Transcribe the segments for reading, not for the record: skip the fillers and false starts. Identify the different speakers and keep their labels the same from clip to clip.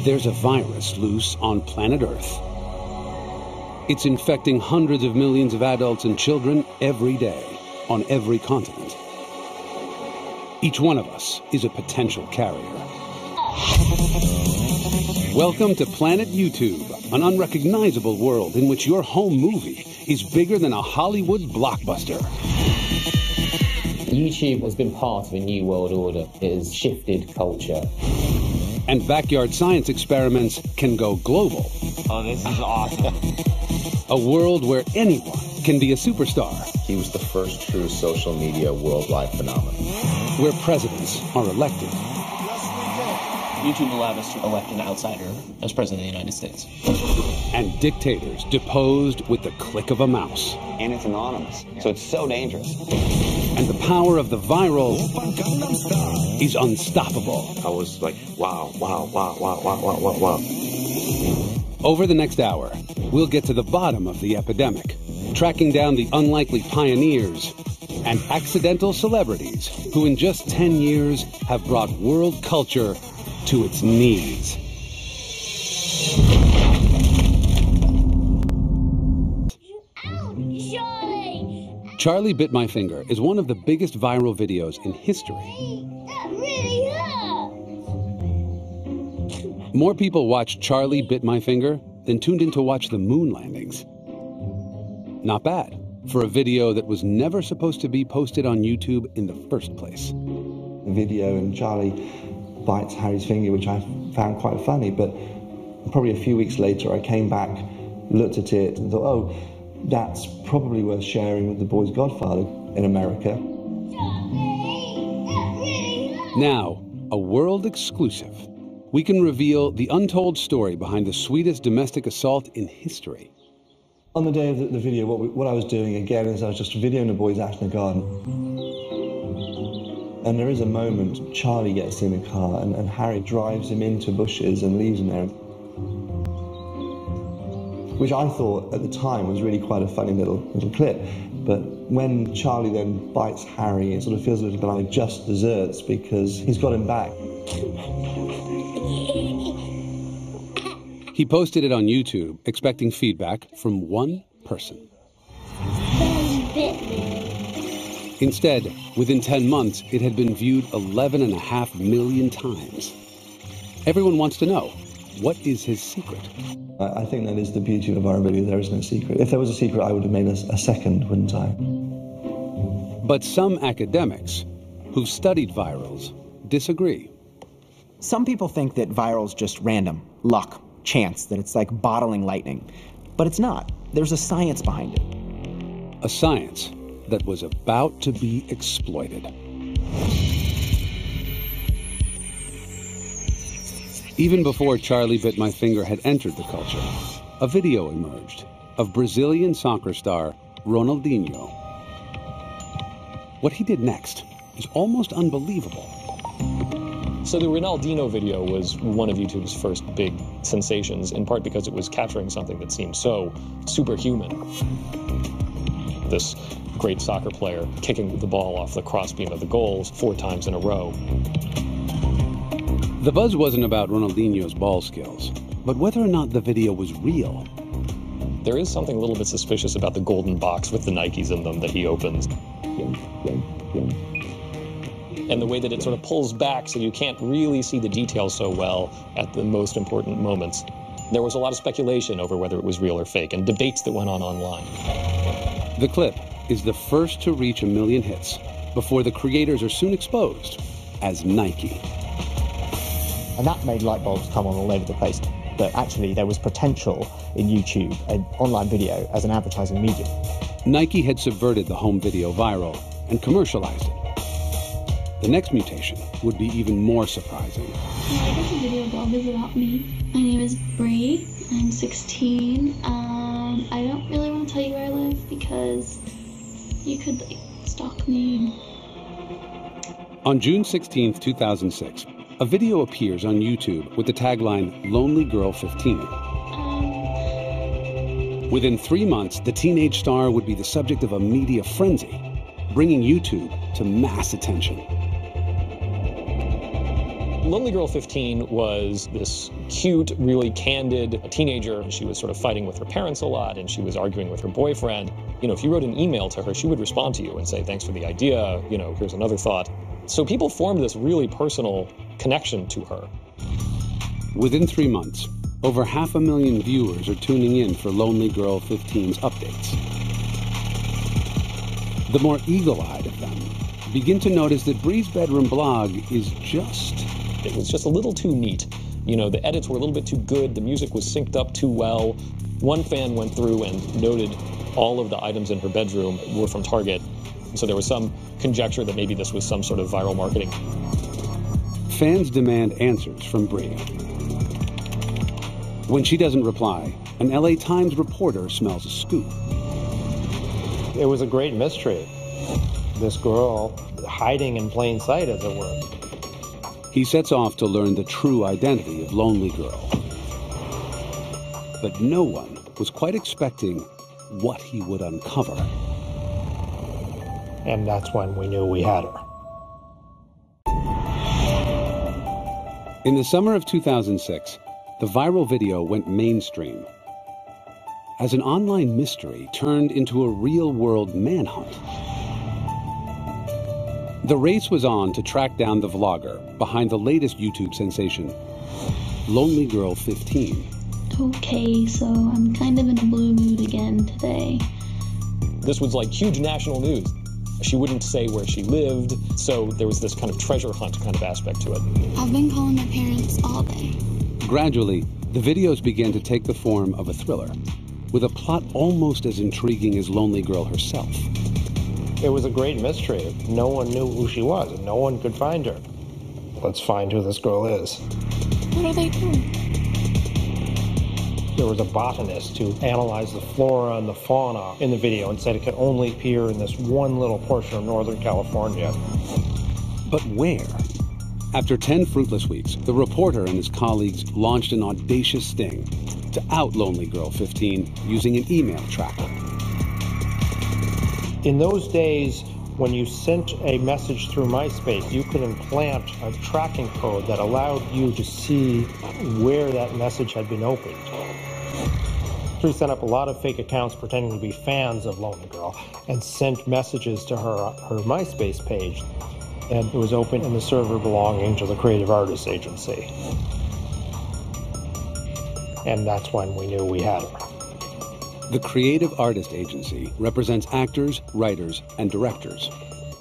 Speaker 1: There's a virus loose on planet Earth. It's infecting hundreds of millions of adults and children every day on every continent. Each one of us is a potential carrier. Welcome to Planet YouTube, an unrecognizable world in which your home movie is bigger than a Hollywood blockbuster.
Speaker 2: YouTube has been part of a new world order. It has shifted culture.
Speaker 1: And backyard science experiments can go global.
Speaker 3: Oh, this is awesome.
Speaker 1: A world where anyone can be a superstar.
Speaker 4: He was the first true social media worldwide phenomenon.
Speaker 1: Where presidents are elected.
Speaker 5: YouTube allowed us to elect an outsider as president of the United States.
Speaker 1: And dictators deposed with the click of a mouse.
Speaker 3: And it's anonymous, so it's so dangerous.
Speaker 1: And the power of the viral is unstoppable.
Speaker 4: I was like, wow, wow, wow, wow, wow, wow, wow, wow.
Speaker 1: Over the next hour, we'll get to the bottom of the epidemic, tracking down the unlikely pioneers and accidental celebrities who in just 10 years have brought world culture to its knees. Charlie Bit My Finger is one of the biggest viral videos in history.
Speaker 6: That really hurts.
Speaker 1: More people watched Charlie Bit My Finger than tuned in to watch the moon landings. Not bad for a video that was never supposed to be posted on YouTube in the first place.
Speaker 7: The video and Charlie bites Harry's finger, which I found quite funny, but probably a few weeks later I came back, looked at it and thought, oh, that's probably worth sharing with the boy's godfather in America.
Speaker 1: Now, a world exclusive. We can reveal the untold story behind the sweetest domestic assault in history.
Speaker 7: On the day of the video, what I was doing again is I was just videoing the boys out in the garden. And there is a moment, Charlie gets in the car and Harry drives him into bushes and leaves him there. Which I thought at the time was really quite a funny little clip. But when Charlie then bites Harry, it sort of feels a little bit like just desserts because he's got him back.
Speaker 1: He posted it on YouTube, expecting feedback from one person. Instead, within 10 months, it had been viewed 11.5 million times. Everyone wants to know, what is his secret?
Speaker 7: I think that is the beauty of our video. There is no secret. If there was a secret, I would have made a second, wouldn't I?
Speaker 1: But some academics who've studied virals disagree.
Speaker 8: Some people think that viral's just random, luck, chance, that it's like bottling lightning. But it's not. There's a science behind it.
Speaker 1: A science that was about to be exploited. Even before Charlie Bit My Finger had entered the culture, a video emerged of Brazilian soccer star Ronaldinho. What he did next is almost unbelievable.
Speaker 9: So the Ronaldinho video was one of YouTube's first big sensations, in part because it was capturing something that seemed so superhuman. This great soccer player kicking the ball off the crossbeam of the goals 4 times in a row.
Speaker 1: The buzz wasn't about Ronaldinho's ball skills, but whether or not the video was real.
Speaker 9: There is something a little bit suspicious about the golden box with the Nikes in them that he opens. And the way that it sort of pulls back so you can't really see the details so well at the most important moments. There was a lot of speculation over whether it was real or fake, and debates that went on online.
Speaker 1: The clip is the first to reach 1 million hits, before the creators are soon exposed as Nike.
Speaker 8: And that made light bulbs come on all over the place. That actually there was potential in YouTube and online video as an advertising medium.
Speaker 1: Nike had subverted the home video viral and commercialized it. The next mutation would be even more surprising.
Speaker 6: I guess a video blog is about me. My name is Bree. I'm 16. I don't really want to tell you where I live because you could stalk me.
Speaker 1: On June 16th, 2006, a video appears on YouTube with the tagline, Lonely Girl 15. Within 3 months, the teenage star would be the subject of a media frenzy, bringing YouTube to mass attention.
Speaker 9: Lonely Girl 15 was this cute, really candid teenager. She was sort of fighting with her parents a lot, and she was arguing with her boyfriend. You know, if you wrote an email to her, she would respond to you and say, thanks for the idea, you know, here's another thought. So people formed this really personal connection to her.
Speaker 1: Within 3 months, over 500,000 viewers are tuning in for Lonely Girl 15's updates. The more eagle-eyed of them begin to notice that Bree's bedroom blog is just...
Speaker 9: It was just a little too neat. You know, the edits were a little bit too good, the music was synced up too well. One fan went through and noted all of the items in her bedroom were from Target. So there was some conjecture that maybe this was some sort of viral marketing.
Speaker 1: Fans demand answers from Bree. When she doesn't reply, an LA Times reporter smells a scoop.
Speaker 10: It was a great mystery. This girl hiding in plain sight, as it were.
Speaker 1: He sets off to learn the true identity of Lonely Girl. But no one was quite expecting what he would uncover.
Speaker 10: And that's when we knew we had her.
Speaker 1: In the summer of 2006, the viral video went mainstream as an online mystery turned into a real-world manhunt. The race was on to track down the vlogger behind the latest YouTube sensation, Lonely Girl 15.
Speaker 6: Okay, so I'm kind of in a blue mood again today.
Speaker 9: This was like huge national news. She wouldn't say where she lived, so there was this kind of treasure hunt kind of aspect to it.
Speaker 6: I've been calling my parents all day.
Speaker 1: Gradually, the videos began to take the form of a thriller, with a plot almost as intriguing as Lonely Girl herself.
Speaker 10: It was a great mystery. No one knew who she was, and no one could find her. Let's find who this girl is.
Speaker 6: What are they doing?
Speaker 10: There was a botanist who analyzed the flora and the fauna in the video and said it could only appear in this one little portion of Northern California.
Speaker 1: But where? After 10 fruitless weeks, the reporter and his colleagues launched an audacious sting to out Lonely Girl 15 using an email tracker.
Speaker 10: In those days, when you sent a message through MySpace, you could implant a tracking code that allowed you to see where that message had been opened. We set up a lot of fake accounts pretending to be fans of Lonely Girl and sent messages to her MySpace page. And it was open in the server belonging to the Creative Artists Agency. And that's when we knew we had her.
Speaker 1: The Creative Artist Agency represents actors, writers, and directors.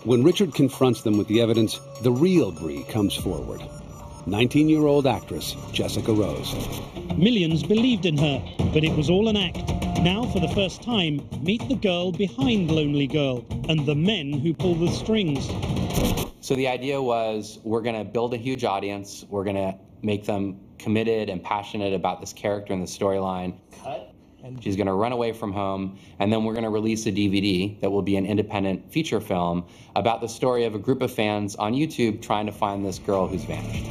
Speaker 1: When Richard confronts them with the evidence, the real Bree comes forward. 19-year-old actress Jessica Rose.
Speaker 11: Millions believed in her, but it was all an act. Now, for the first time, meet the girl behind Lonely Girl and the men who pull the strings.
Speaker 12: So the idea was, we're going to build a huge audience. We're going to make them committed and passionate about this character and the storyline. She's going to run away from home, and then we're going to release a DVD that will be an independent feature film about the story of a group of fans on YouTube trying to find this girl who's vanished.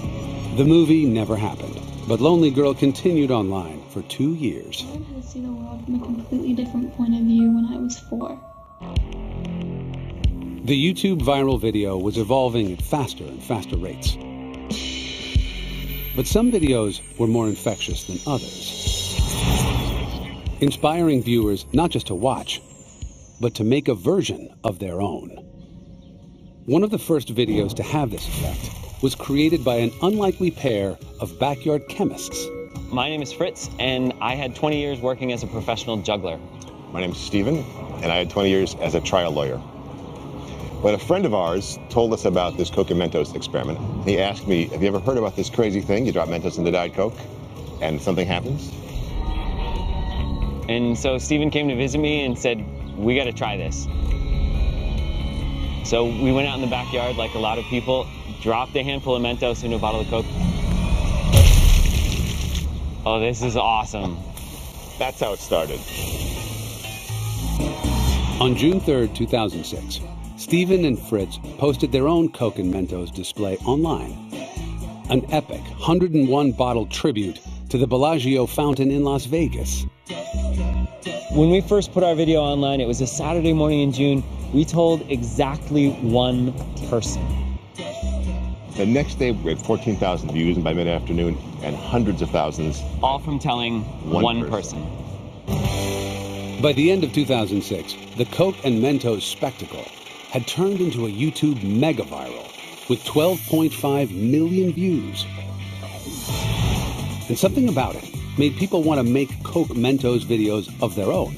Speaker 1: The movie never happened, but Lonely Girl continued online for 2 years.
Speaker 6: I learned how to see the world from a completely different point of view when I was 4.
Speaker 1: The YouTube viral video was evolving at faster and faster rates. But some videos were more infectious than others, inspiring viewers not just to watch, but to make a version of their own. One of the first videos to have this effect was created by an unlikely pair of backyard chemists.
Speaker 13: My name is Fritz, and I had 20 years working as a professional juggler.
Speaker 14: My name is Steven, and I had 20 years as a trial lawyer. When a friend of ours told us about this Coke and Mentos experiment, he asked me, have you ever heard about this crazy thing? You drop Mentos into Diet Coke, and something happens?
Speaker 13: And so Steven came to visit me and said, we got to try this. So we went out in the backyard like a lot of people, dropped a handful of Mentos into a bottle of Coke. Oh, this is awesome.
Speaker 14: That's how it started.
Speaker 1: On June 3rd, 2006, Steven and Fritz posted their own Coke and Mentos display online. An epic 101-bottle tribute to the Bellagio fountain in Las Vegas.
Speaker 13: When we first put our video online, it was a Saturday morning in June. We told exactly one person.
Speaker 14: The next day, we had 14,000 views, and by mid-afternoon, and hundreds of thousands.
Speaker 13: All from telling one person.
Speaker 1: By the end of 2006, the Coke and Mentos spectacle had turned into a YouTube mega viral with 12.5 million views. And something about it made people want to make Coke Mentos videos of their own.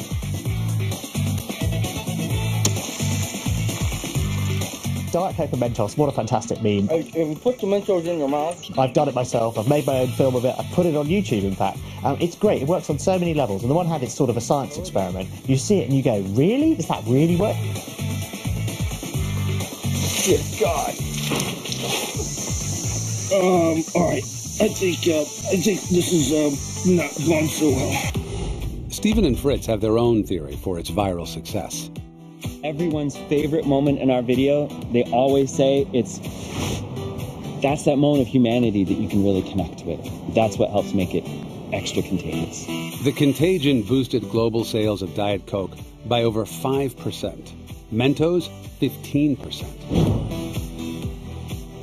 Speaker 15: Diet Coke and Mentos, what a fantastic meme.
Speaker 16: Have you put the Mentos in your mouth?
Speaker 15: I've done it myself. I've made my own film of it. I've put it on YouTube, in fact. It's great. It works on so many levels. On the one hand, it's sort of a science experiment. You see it and you go, really? Does that really work?
Speaker 16: Good God. All right. I think this is not going so well.
Speaker 1: Stephen and Fritz have their own theory for its viral success.
Speaker 13: Everyone's favorite moment in our video, they always say that's that moment of humanity that you can really connect with. That's what helps make it extra contagious.
Speaker 1: The contagion boosted global sales of Diet Coke by over 5%. Mentos, 15%.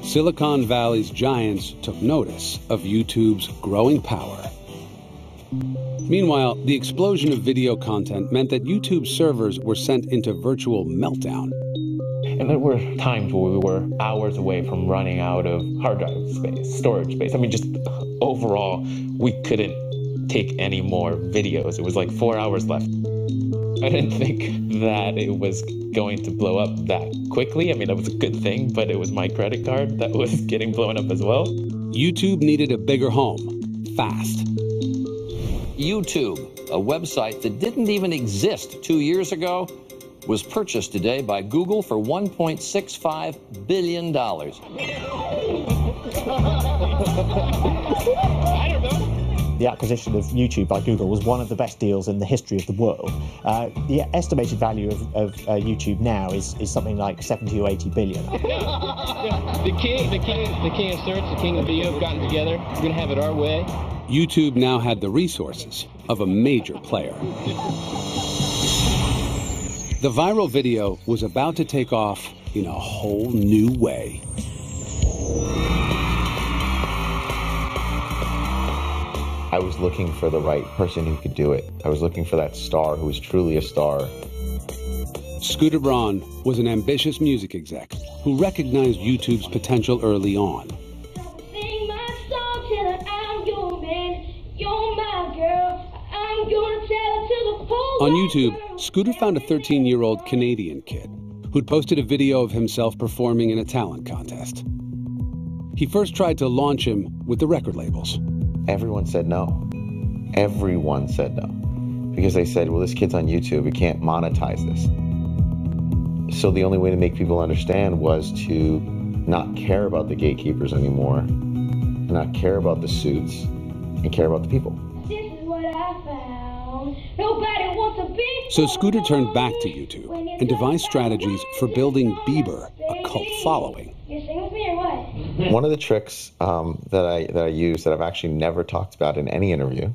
Speaker 1: Silicon Valley's giants took notice of YouTube's growing power. Meanwhile, the explosion of video content meant that YouTube servers were sent into virtual meltdown.
Speaker 17: And there were times where we were hours away from running out of hard drive space, storage space. I mean, just overall, we couldn't take any more videos. It was like 4 hours left. I didn't think that it was going to blow up that quickly. I mean, that was a good thing, but it was my credit card that was getting blown up as well.
Speaker 1: YouTube needed a bigger home, fast.
Speaker 18: YouTube, a website that didn't even exist 2 years ago, was purchased today by Google for $1.65 billion.
Speaker 15: The acquisition of YouTube by Google was one of the best deals in the history of the world. The estimated value of YouTube now is something like 70 or 80 billion.
Speaker 19: The king of search, the king of video have gotten together. We're going to have it our way.
Speaker 1: YouTube now had the resources of a major player. The viral video was about to take off in a whole new way.
Speaker 20: I was looking for the right person who could do it. I was looking for that star who was truly a star.
Speaker 1: Scooter Braun was an ambitious music exec who recognized YouTube's potential early on. On YouTube, Scooter found a 13-year-old Canadian kid who'd posted a video of himself performing in a talent contest. He first tried to launch him with the record labels.
Speaker 20: Everyone said no. Everyone said no. Because they said, well, this kid's on YouTube, we can't monetize this. So the only way to make people understand was to not care about the gatekeepers anymore, and not care about the suits, and care about the people.
Speaker 21: This is what I found. Nobody wants to be.
Speaker 1: So Scooter turned back to YouTube and devised strategies for building Bieber a cult following.
Speaker 21: You're singing with me or what?
Speaker 20: One of the tricks that I use that I've actually never talked about in any interview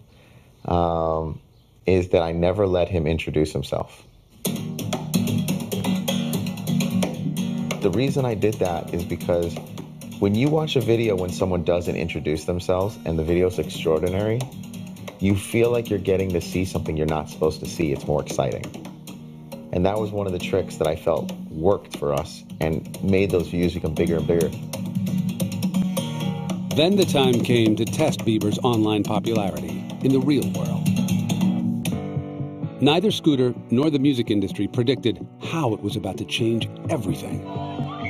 Speaker 20: is that I never let him introduce himself. The reason I did that is because when you watch a video when someone doesn't introduce themselves and the video's extraordinary, you feel like you're getting to see something you're not supposed to see. It's more exciting. And that was one of the tricks that I felt worked for us and made those views become bigger and bigger.
Speaker 1: Then the time came to test Bieber's online popularity in the real world. Neither Scooter nor the music industry predicted how it was about to change everything.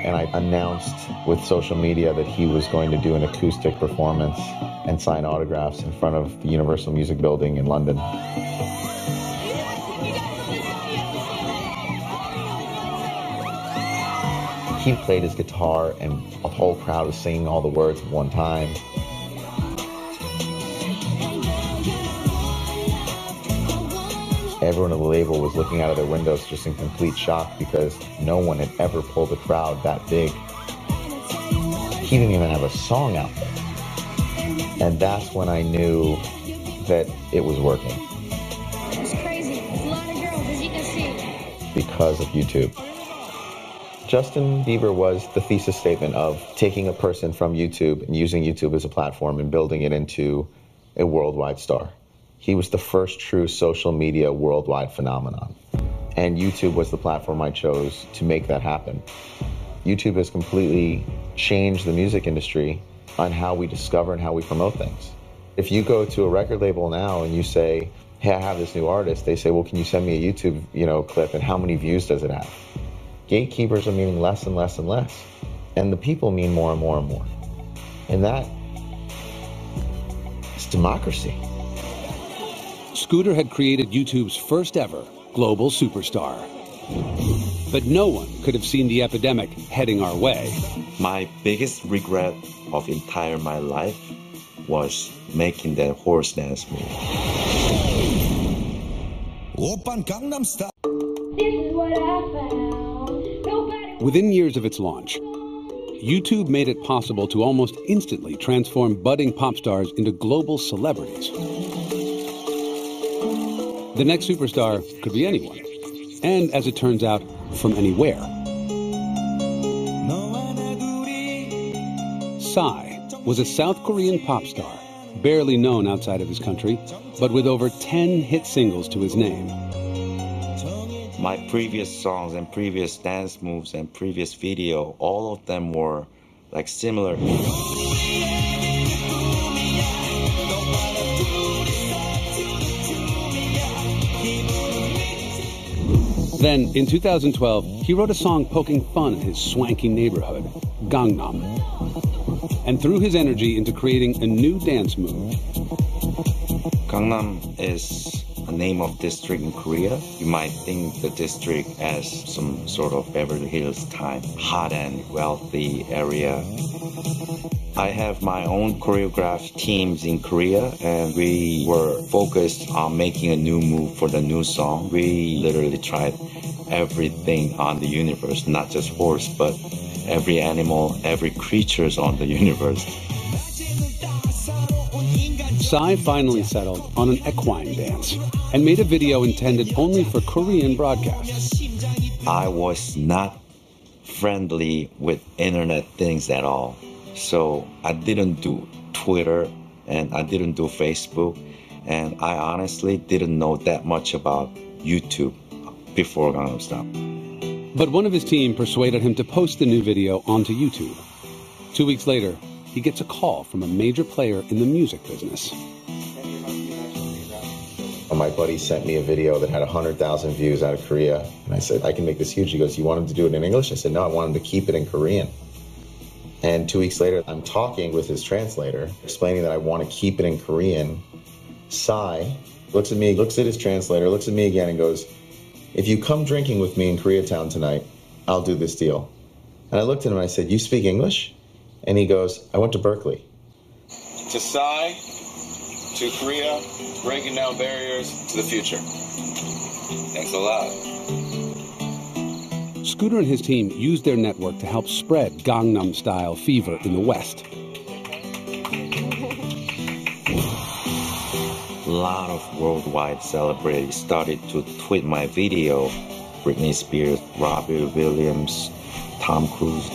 Speaker 20: And I announced with social media that he was going to do an acoustic performance and sign autographs in front of the Universal Music Building in London. He played his guitar and a whole crowd was singing all the words at one time. Everyone at the label was looking out of their windows just in complete shock because no one had ever pulled a crowd that big. He didn't even have a song out there. And that's when I knew that it was working.
Speaker 21: It's crazy. It's a lot of girls, as you can see.
Speaker 20: Because of YouTube. Justin Bieber was the thesis statement of taking a person from YouTube and using YouTube as a platform and building it into a worldwide star. He was the first true social media worldwide phenomenon. And YouTube was the platform I chose to make that happen. YouTube has completely changed the music industry on how we discover and how we promote things. If you go to a record label now and you say, hey, I have this new artist, they say, well, can you send me a YouTube clip and how many views does it have? Gatekeepers are meaning less and less and less. And the people mean more and more and more. And that is democracy.
Speaker 1: Scooter had created YouTube's first ever global superstar. But no one could have seen the epidemic heading our way.
Speaker 4: My biggest regret of entire my life was making that horse dance move.
Speaker 21: This is what I found.
Speaker 1: Within years of its launch, YouTube made it possible to almost instantly transform budding pop stars into global celebrities. The next superstar could be anyone, and as it turns out, from anywhere. Psy was a South Korean pop star, barely known outside of his country, but with over 10 hit singles to his name.
Speaker 4: My previous songs and previous dance moves and previous video, all of them were like similar.
Speaker 1: Then, in 2012, he wrote a song poking fun at his swanky neighborhood, Gangnam, and threw his energy into creating a new dance move.
Speaker 4: Gangnam is a name of district in Korea. You might think the district as some sort of Beverly Hills type, hot and wealthy area. I have my own choreographed teams in Korea, and we were focused on making a new move for the new song. We literally tried everything on the universe, not just horse, but every animal, every creatures on the universe.
Speaker 1: Psy finally settled on an equine dance and made a video intended only for Korean broadcasts.
Speaker 4: I was not friendly with internet things at all. So I didn't do Twitter and I didn't do Facebook, and I honestly didn't know that much about YouTube before Gangnam Style.
Speaker 1: But one of his team persuaded him to post the new video onto YouTube. 2 weeks later, he gets a call from a major player in the music business.
Speaker 20: My buddy sent me a video that had 100,000 views out of Korea, and I said, I can make this huge. He goes, you want him to do it in English? I said, no, I want him to keep it in Korean. And 2 weeks later, I'm talking with his translator, explaining that I want to keep it in Korean. Psy looks at me, looks at his translator, looks at me again and goes, if you come drinking with me in Koreatown tonight, I'll do this deal. And I looked at him and I said, you speak English? And he goes, I went to Berkeley.
Speaker 2: To Psy, to Korea, breaking down barriers to the future. Thanks a lot.
Speaker 1: Scooter and his team used their network to help spread Gangnam Style fever in the West.
Speaker 4: A lot of worldwide celebrities started to tweet my video. Britney Spears, Robbie Williams, Tom Cruise.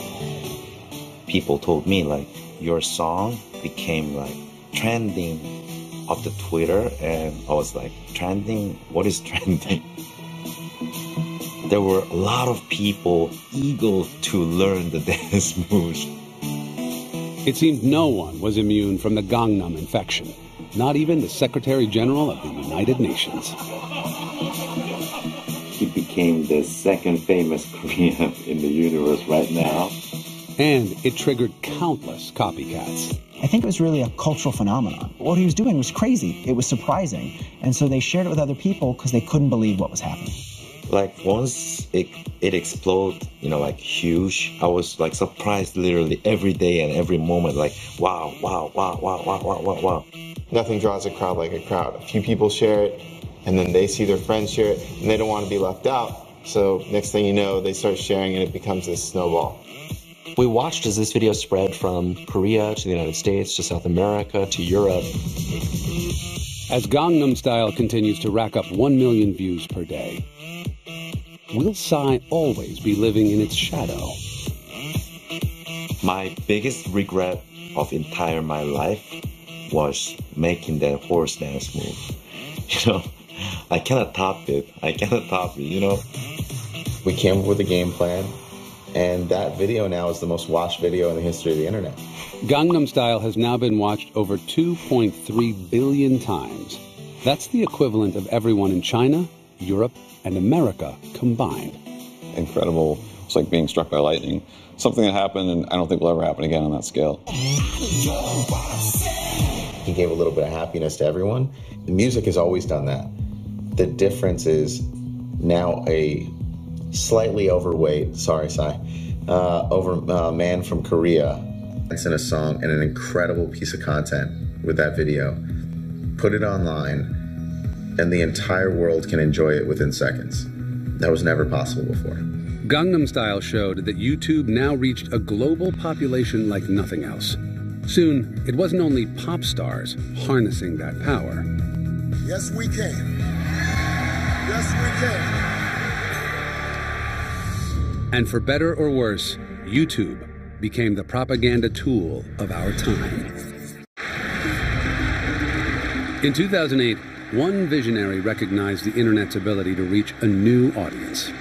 Speaker 4: People told me, like, your song became like trending of the Twitter, and I was like, trending? What is trending? There were a lot of people eager to learn the dance moves.
Speaker 1: It seemed no one was immune from the Gangnam infection, not even the Secretary General of the United Nations.
Speaker 4: He became the second famous Korean in the universe right now.
Speaker 1: And it triggered countless copycats.
Speaker 8: I think it was really a cultural phenomenon. What he was doing was crazy. It was surprising. And so they shared it with other people because they couldn't believe what was happening.
Speaker 4: Like once it exploded, like huge, I was like surprised literally every day and every moment, like wow, wow, wow, wow, wow, wow, wow, wow.
Speaker 22: Nothing draws a crowd like a crowd. A few people share it, and then they see their friends share it, and they don't want to be left out. So next thing you know, they start sharing and it becomes this snowball.
Speaker 12: We watched as this video spread from Korea to the United States, to South America, to Europe.
Speaker 1: As Gangnam Style continues to rack up 1 million views per day, will Psy always be living in its shadow?
Speaker 4: My biggest regret of entire my life was making that horse dance move. You know, I cannot top it. I cannot top it, you know. We came up with a game plan, and that video now is the most watched video in the history of the internet.
Speaker 1: Gangnam Style has now been watched over 2.3 billion times. That's the equivalent of everyone in China, Europe, and America combined.
Speaker 3: Incredible. It's like being struck by lightning. Something that happened, and I don't think will ever happen again on that scale.
Speaker 20: He gave a little bit of happiness to everyone. The music has always done that. The difference is now a slightly overweight, sorry, Psy, man from Korea. It's in a song and an incredible piece of content with that video. Put it online, and the entire world can enjoy it within seconds. That was never possible before.
Speaker 1: Gangnam Style showed that YouTube now reached a global population like nothing else. Soon, it wasn't only pop stars harnessing that power.
Speaker 5: Yes, we can. Yes, we can.
Speaker 1: And for better or worse, YouTube became the propaganda tool of our time. In 2008, one visionary recognized the internet's ability to reach a new audience.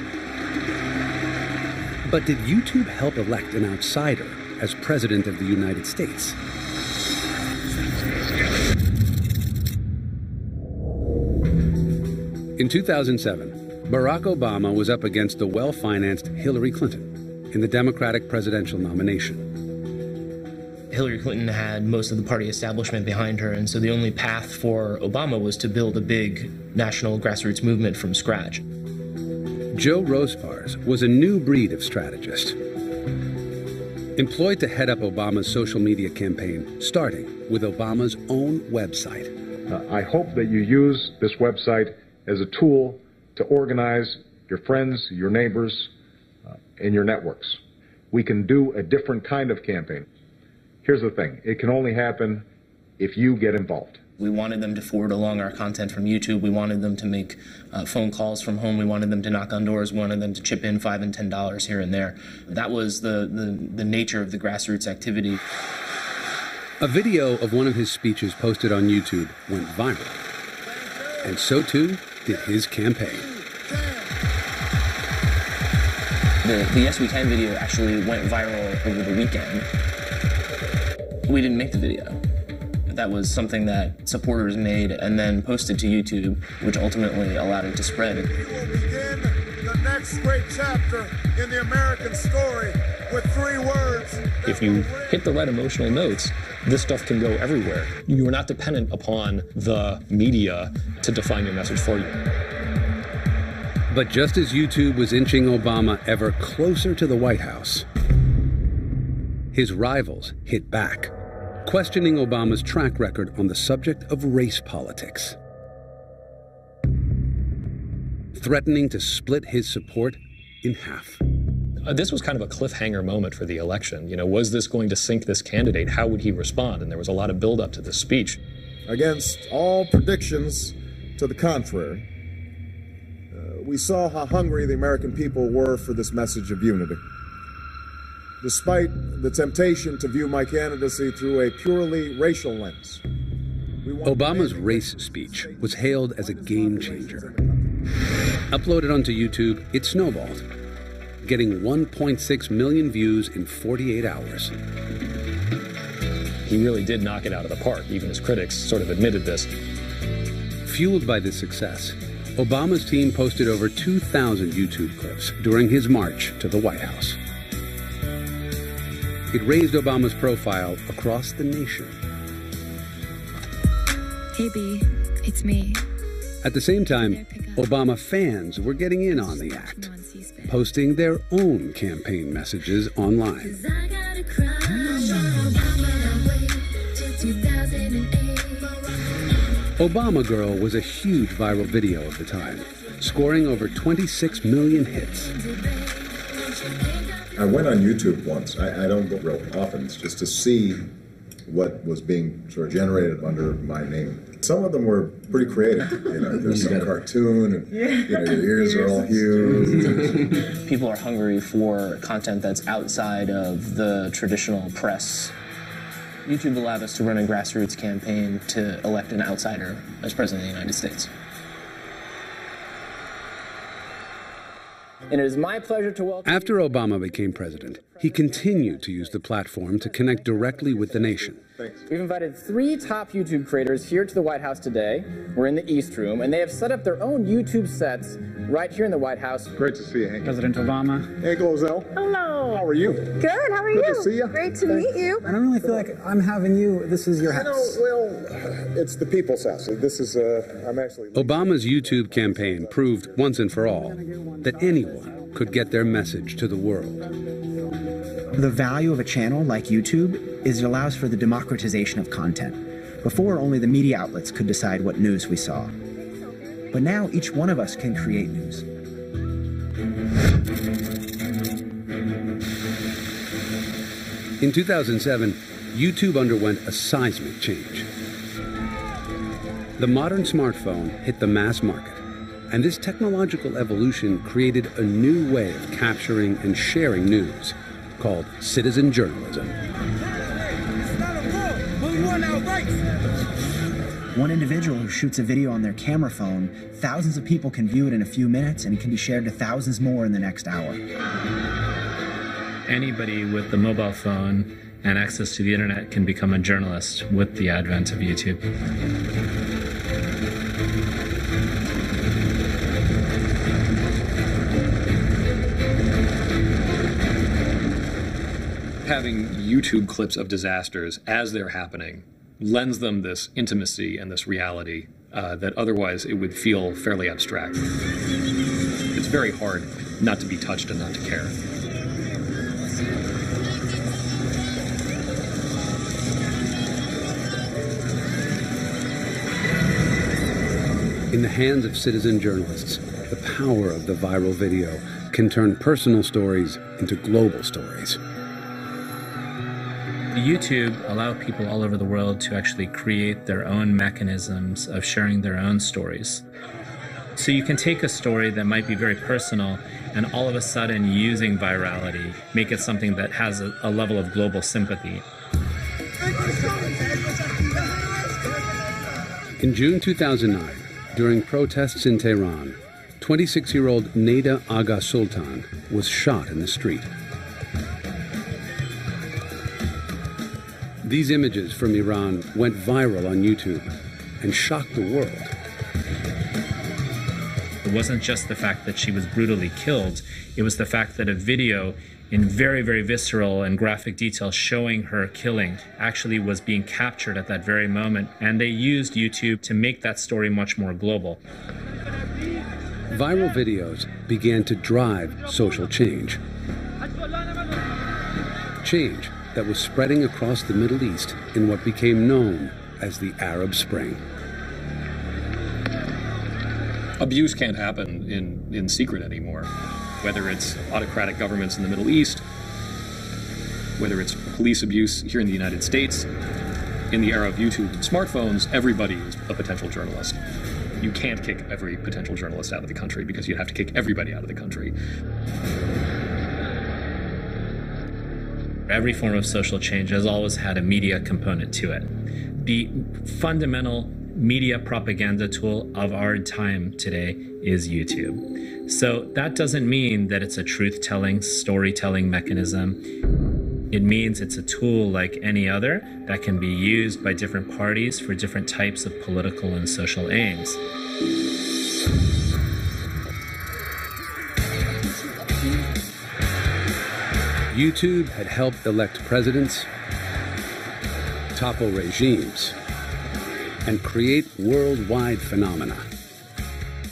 Speaker 1: But did YouTube help elect an outsider as President of the United States? In 2007, Barack Obama was up against the well-financed Hillary Clinton in the Democratic presidential nomination.
Speaker 23: Hillary Clinton had most of the party establishment behind her, and so the only path for Obama was to build a big national grassroots movement from scratch.
Speaker 1: Joe Rosepars was a new breed of strategist, employed to head up Obama's social media campaign, starting with Obama's own website.
Speaker 24: I hope that you use this website as a tool to organize your friends, your neighbors, and your networks. We can do a different kind of campaign. Here's the thing, it can only happen if you get involved.
Speaker 23: We wanted them to forward along our content from YouTube. We wanted them to make phone calls from home. We wanted them to knock on doors. We wanted them to chip in $5 and $10 here and there. That was the nature of the grassroots activity.
Speaker 1: A video of one of his speeches posted on YouTube went viral. And so too did his campaign.
Speaker 23: The Yes We Can video actually went viral over the weekend. We didn't make the video. That was something that supporters made and then posted to YouTube, which ultimately allowed it to spread.
Speaker 5: We will begin the next great chapter in the American story with 3 words.
Speaker 9: If you hit the right emotional notes, this stuff can go everywhere. You are not dependent upon the media to define your message for you.
Speaker 1: But just as YouTube was inching Obama ever closer to the White House, his rivals hit back, questioning Obama's track record on the subject of race politics, threatening to split his support in half.
Speaker 9: This was kind of a cliffhanger moment for the election. You know, was this going to sink this candidate? How would he respond? And there was a lot of buildup to this speech.
Speaker 5: Against all predictions to the contrary, we saw how hungry the American people were for this message of unity. Despite the temptation to view my candidacy through a purely racial lens,
Speaker 1: Obama's race speech was hailed as a game changer. Uploaded onto YouTube, it snowballed, getting 1.6 million views in 48 hours.
Speaker 9: He really did knock it out of the park. Even his critics sort of admitted this.
Speaker 1: Fueled by this success, Obama's team posted over 2,000 YouTube clips during his march to the White House. It raised Obama's profile across the nation.
Speaker 25: Hey B, it's me.
Speaker 1: At the same time, Obama fans were getting in on the act, posting their own campaign messages online. Obama Girl was a huge viral video of the time, scoring over 26 million hits.
Speaker 5: I went on YouTube once. I don't go real often, just to see what was being sort of generated under my name. some of them were pretty creative. You know, there's some cartoon, and you know, your ears are all huge.
Speaker 23: People are hungry for content that's outside of the traditional press. YouTube allowed us to run a grassroots campaign to elect an outsider as president of the United States. And it is my pleasure to welcome...
Speaker 1: After Obama became president, he continued to use the platform to connect directly with the nation.
Speaker 23: We've invited 3 top YouTube creators here to the White House today. We're in the East Room, and they have set up their own YouTube sets right here in the White House.
Speaker 5: Great to see you, Hank.
Speaker 6: President Obama.
Speaker 5: Hey, Glozell.
Speaker 6: Hello.
Speaker 5: How are you?
Speaker 6: Good, how are you?
Speaker 5: Good to see you.
Speaker 6: Great to meet you. I don't really feel like I'm having you. This is your house.
Speaker 5: You know, well, it's the people's house. This is, I'm actually...
Speaker 1: Obama's YouTube campaign proved once and for all that anyone could get their message to the world.
Speaker 8: The value of a channel like YouTube is it allows for the democratization of content. Before, only the media outlets could decide what news we saw. But now each one of us can create news.
Speaker 1: In 2007, YouTube underwent a seismic change. The modern smartphone hit the mass market, and this technological evolution created a new way of capturing and sharing news, called citizen journalism.
Speaker 8: One individual who shoots a video on their camera phone, thousands of people can view it in a few minutes, and it can be shared to thousands more in the next hour.
Speaker 7: Anybody with a mobile phone and access to the internet can become a journalist with the advent of YouTube.
Speaker 9: Having YouTube clips of disasters as they're happening lends them this intimacy and this reality that otherwise it would feel fairly abstract. It's very hard not to be touched and not to care.
Speaker 1: In the hands of citizen journalists, the power of the viral video can turn personal stories into global stories.
Speaker 7: YouTube allow people all over the world to actually create their own mechanisms of sharing their own stories. So you can take a story that might be very personal and all of a sudden, using virality, make it something that has a level of global sympathy.
Speaker 1: In June 2009, during protests in Tehran, 26-year-old Neda Aga Sultan was shot in the street. These images from Iran went viral on YouTube and shocked the world.
Speaker 7: It wasn't just the fact that she was brutally killed, it was the fact that a video in very, very visceral and graphic detail showing her killing actually was being captured at that very moment, and they used YouTube to make that story much more global.
Speaker 1: Viral videos began to drive social change. Change that was spreading across the Middle East in what became known as the Arab Spring.
Speaker 9: Abuse can't happen in secret anymore. Whether it's autocratic governments in the Middle East, whether it's police abuse here in the United States, in the era of YouTube and smartphones, everybody is a potential journalist. You can't kick every potential journalist out of the country because you'd have to kick everybody out of the country.
Speaker 7: Every form of social change has always had a media component to it. The fundamental media propaganda tool of our time today is YouTube. So that doesn't mean that it's a truth-telling, storytelling mechanism. It means it's a tool like any other that can be used by different parties for different types of political and social aims.
Speaker 1: YouTube had helped elect presidents, topple regimes, and create worldwide phenomena.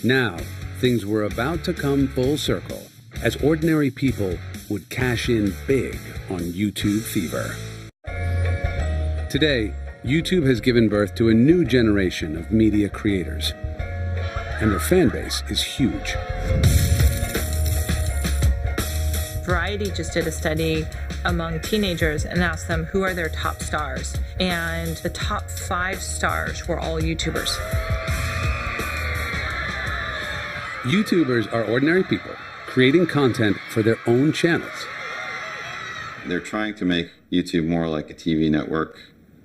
Speaker 1: Now, things were about to come full circle as ordinary people would cash in big on YouTube fever. Today, YouTube has given birth to a new generation of media creators, and their fan base is huge.
Speaker 10: Variety just did a study among teenagers and asked them who are their top stars. And the top 5 stars were all YouTubers.
Speaker 1: YouTubers are ordinary people creating content for their own channels.
Speaker 3: They're trying to make YouTube more like a TV network,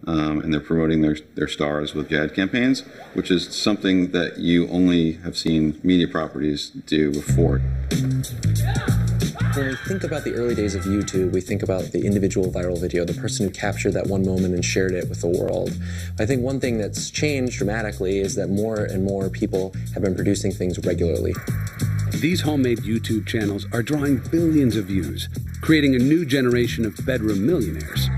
Speaker 3: and they're promoting their stars with ad campaigns, which is something that you only have seen media properties do before.
Speaker 11: When we think about the early days of YouTube, we think about the individual viral video, the person who captured that one moment and shared it with the world. I think one thing that's changed dramatically is that more and more people have been producing things regularly.
Speaker 1: These homemade YouTube channels are drawing billions of views, creating a new generation of bedroom millionaires.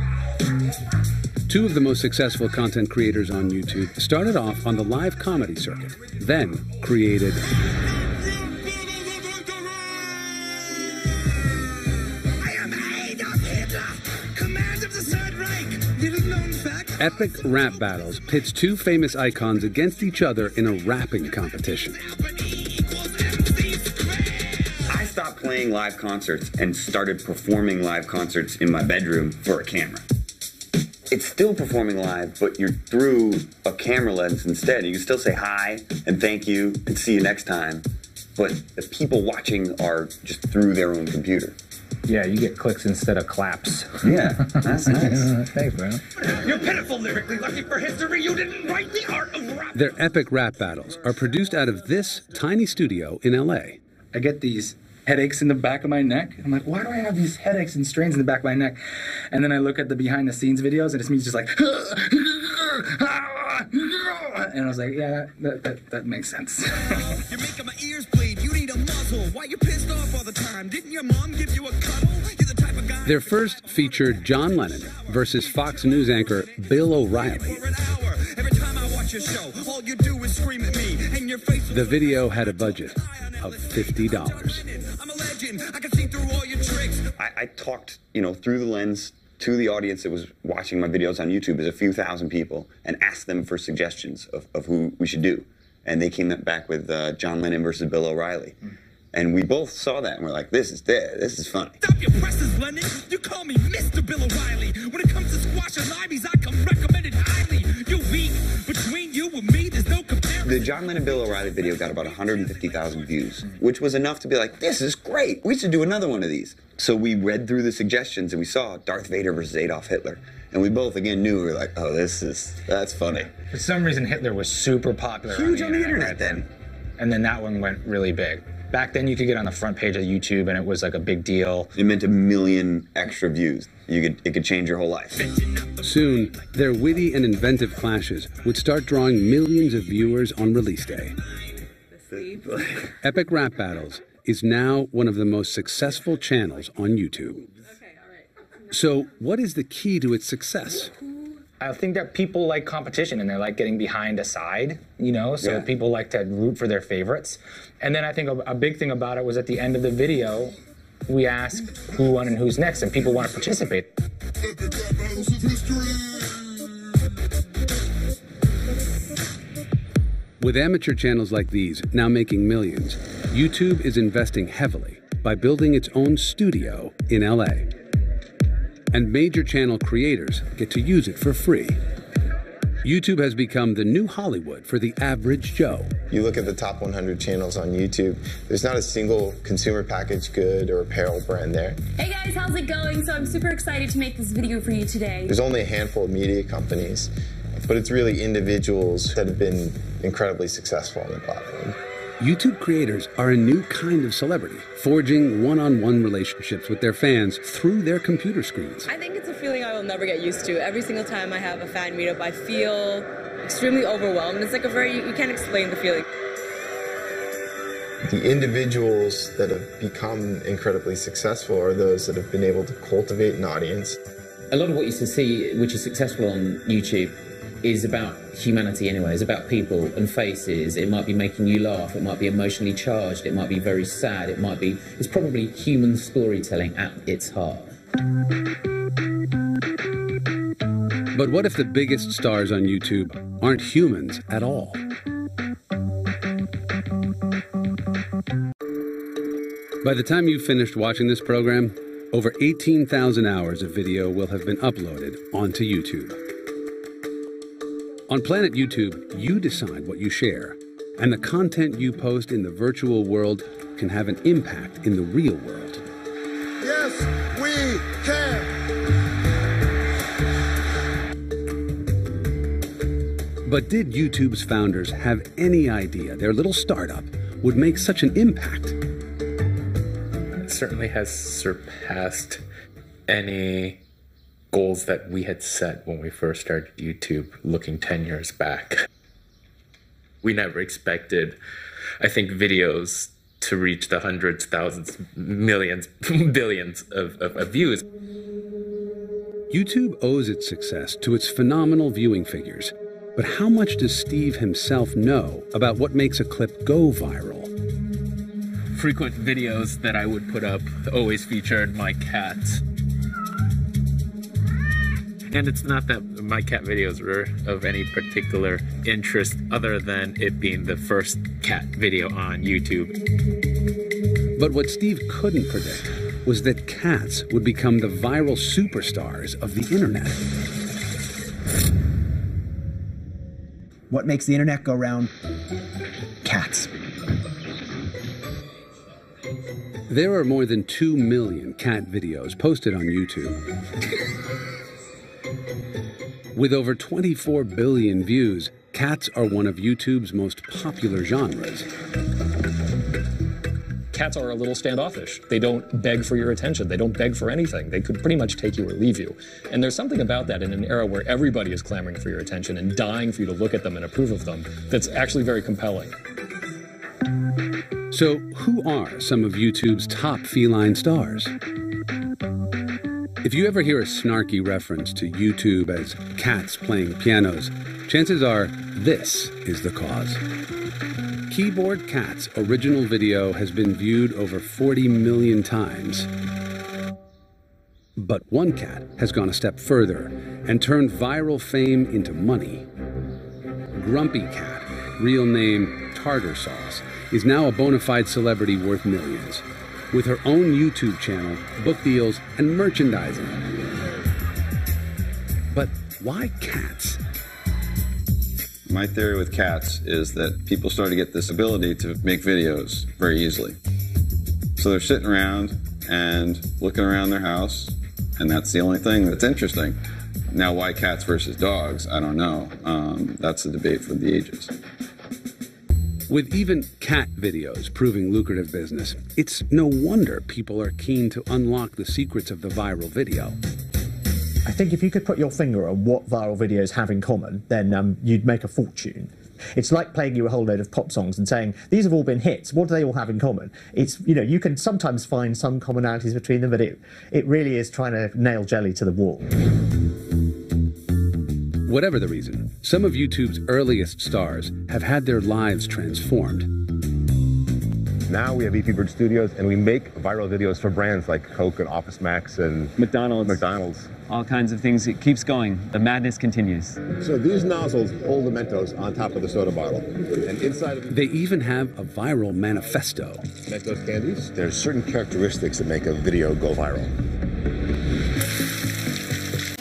Speaker 1: 2 of the most successful content creators on YouTube started off on the live comedy circuit, then created epic rap battles. Pits 2 famous icons against each other in a rapping competition.
Speaker 13: I stopped playing live concerts and started performing live concerts in my bedroom for a camera. It's still performing live, but you're through a camera lens instead. You can still say hi and thank you and see you next time, but the people watching are just through their own computer.
Speaker 14: Yeah, you get clicks instead of claps.
Speaker 13: Yeah, that's nice.
Speaker 14: Thanks, bro.
Speaker 16: You're pitiful lyrically lucky for history. You didn't write the art of rap.
Speaker 1: Their epic rap battles are produced out of this tiny studio in LA.
Speaker 26: I get these headaches in the back of my neck. I'm like, why do I have these headaches and strains in the back of my neck? And then I look at the behind the scenes videos and it's me just like, and I was like, yeah, that makes sense.
Speaker 16: You're making my ears bleed. You need a muzzle. Why you pissed off all the time? Didn't your mom give you a cuddle? You're the type of guy.
Speaker 1: Their first featured John Lennon versus Fox News anchor Bill O'Reilly.
Speaker 16: Every time I watch your show, all you do is scream at me, and your face.
Speaker 1: The video had a budget of $50.
Speaker 16: I'm a legend. I can see through all your tricks.
Speaker 13: I talked, through the lens to the audience that was watching my videos on YouTube as a few thousand people and asked them for suggestions of who we should do. And they came back with John Lennon versus Bill O'Reilly. And we both saw that and we're like, this is funny.
Speaker 16: Stop your presses, Lennon. You call me Mr. Bill O'Reilly. When it comes to squash and liveys, I come recommended highly. You're weak. Between you and me, there's no comparison.
Speaker 13: The John Lennon Bill O'Reilly video got about 150,000 views, which was enough to be like, this is great. We should do another one of these. So we read through the suggestions and we saw Darth Vader versus Adolf Hitler. And we both, again, knew, we were like, oh, that's funny.
Speaker 26: For some reason, Hitler was super popular.
Speaker 13: Huge on the internet then.
Speaker 26: And then that one went really big. Back then, you could get on the front page of YouTube, and it was like a big deal.
Speaker 13: It meant 1 million extra views. It could change your whole life.
Speaker 1: Soon, their witty and inventive clashes would start drawing millions of viewers on release day. Epic Rap Battles is now one of the most successful channels on YouTube. So, what is the key to its success?
Speaker 26: I think that people like competition and they like getting behind a side, so people like to root for their favorites. And then I think a big thing about it was at the end of the video, we asked who won and who's next, and people want to participate.
Speaker 1: With amateur channels like these now making millions, YouTube is investing heavily by building its own studio in LA. And major channel creators get to use it for free. YouTube has become the new Hollywood for the average Joe.
Speaker 22: You look at the top 100 channels on YouTube, there's not a single consumer packaged good or apparel brand there.
Speaker 27: Hey guys, how's it going? So I'm super excited to make this video for you today.
Speaker 22: There's only a handful of media companies, but it's really individuals that have been incredibly successful on the platform.
Speaker 1: YouTube creators are a new kind of celebrity, forging one-on-one relationships with their fans through their computer screens.
Speaker 28: I think it's a feeling I will never get used to. Every single time I have a fan meetup, I feel extremely overwhelmed. It's like you can't explain the feeling.
Speaker 22: The individuals that have become incredibly successful are those that have been able to cultivate an audience.
Speaker 29: A lot of what you see, which is successful on YouTube, is about humanity anyway. It's about people and faces. It might be making you laugh. It might be emotionally charged. It might be very sad. It's probably human storytelling at its heart.
Speaker 1: But what if the biggest stars on YouTube aren't humans at all? By the time you've finished watching this program, over 18,000 hours of video will have been uploaded onto YouTube. On Planet YouTube, you decide what you share, and the content you post in the virtual world can have an impact in the real world.
Speaker 5: Yes, we can.
Speaker 1: But did YouTube's founders have any idea their little startup would make such an impact?
Speaker 2: It certainly has surpassed any goals that we had set when we first started YouTube, looking 10 years back. We never expected, I think, videos to reach the hundreds, thousands, millions, billions of views.
Speaker 1: YouTube owes its success to its phenomenal viewing figures. But how much does Steve himself know about what makes a clip go viral?
Speaker 2: Frequent videos that I would put up always featured my cats. And it's not that my cat videos were of any particular interest other than it being the first cat video on YouTube.
Speaker 1: But what Steve couldn't predict was that cats would become the viral superstars of the internet.
Speaker 8: What makes the internet go round? Cats.
Speaker 1: There are more than 2 million cat videos posted on YouTube. With over 24 billion views, cats are one of YouTube's most popular genres.
Speaker 9: Cats are a little standoffish. They don't beg for your attention. They don't beg for anything. They could pretty much take you or leave you. And there's something about that in an era where everybody is clamoring for your attention and dying for you to look at them and approve of them that's actually very compelling.
Speaker 1: So, who are some of YouTube's top feline stars? If you ever hear a snarky reference to YouTube as cats playing pianos, chances are this is the cause. Keyboard Cat's original video has been viewed over 40 million times. But one cat has gone a step further and turned viral fame into money. Grumpy Cat, real name Tartar Sauce, is now a bona fide celebrity worth millions, with her own YouTube channel, book deals, and merchandising. But why cats?
Speaker 3: My theory with cats is that people start to get this ability to make videos very easily. So they're sitting around and looking around their house, and that's the only thing that's interesting. Now, why cats versus dogs? I don't know. That's a debate for the ages.
Speaker 1: With even cat videos proving lucrative business, it's no wonder people are keen to unlock the secrets of the viral video.
Speaker 4: I think if you could put your finger on what viral videos have in common, then you'd make a fortune. It's like playing you a whole load of pop songs and saying, these have all been hits, what do they all have in common? It's, you know, you can sometimes find some commonalities between them, but it really is trying to nail jelly to the wall.
Speaker 1: Whatever the reason, some of YouTube's earliest stars have had their lives transformed.
Speaker 12: Now we have EP Bird Studios, and we make viral videos for brands like Coke and Office Max and McDonald's.
Speaker 15: All kinds of things. It keeps going. The madness continues.
Speaker 12: So these nozzles hold the Mentos on top of the soda bottle. And inside of
Speaker 1: They even have a viral manifesto.
Speaker 12: Mentos candies, there's certain characteristics that make a video go viral.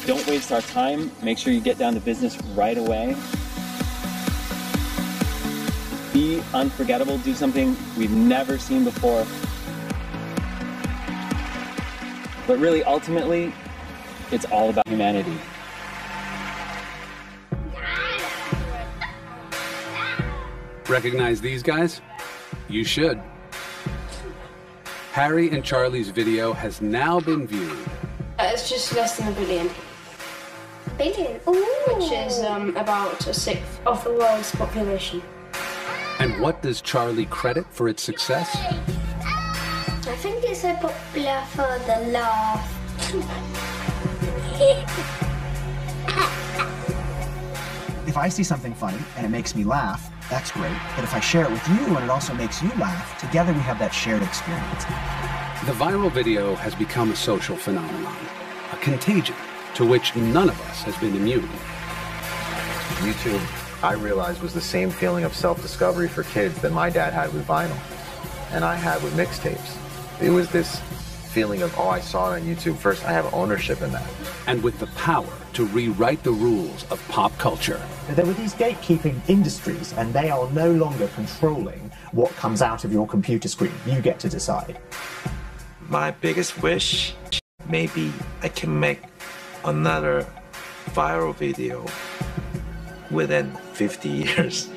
Speaker 15: Don't waste our time. Make sure you get down to business right away. Be unforgettable. Do something we've never seen before. But really, ultimately, it's all about humanity.
Speaker 1: Recognize these guys? You should. Harry and Charlie's video has now been viewed.
Speaker 17: It's just less than 1 billion.
Speaker 25: Billion? Ooh.
Speaker 17: Which is about 1/6 of the world's population.
Speaker 1: And what does Charlie credit for its success?
Speaker 25: I think it's so popular for the laugh.
Speaker 8: If I see something funny and it makes me laugh, that's great. But if I share it with you and it also makes you laugh, together we have that shared experience.
Speaker 1: The viral video has become a social phenomenon, a contagion to which none of us has been immune.
Speaker 22: YouTube, I realized, was the same feeling of self-discovery for kids that my dad had with vinyl and I had with mixtapes. It was this
Speaker 6: feeling of, oh, I saw it on YouTube first. I have ownership in that.
Speaker 1: And with the power to rewrite the rules of pop culture.
Speaker 4: There were these gatekeeping industries, and they are no longer controlling what comes out of your computer screen. You get to decide.
Speaker 7: My biggest wish, maybe I can make another viral video within 50 years.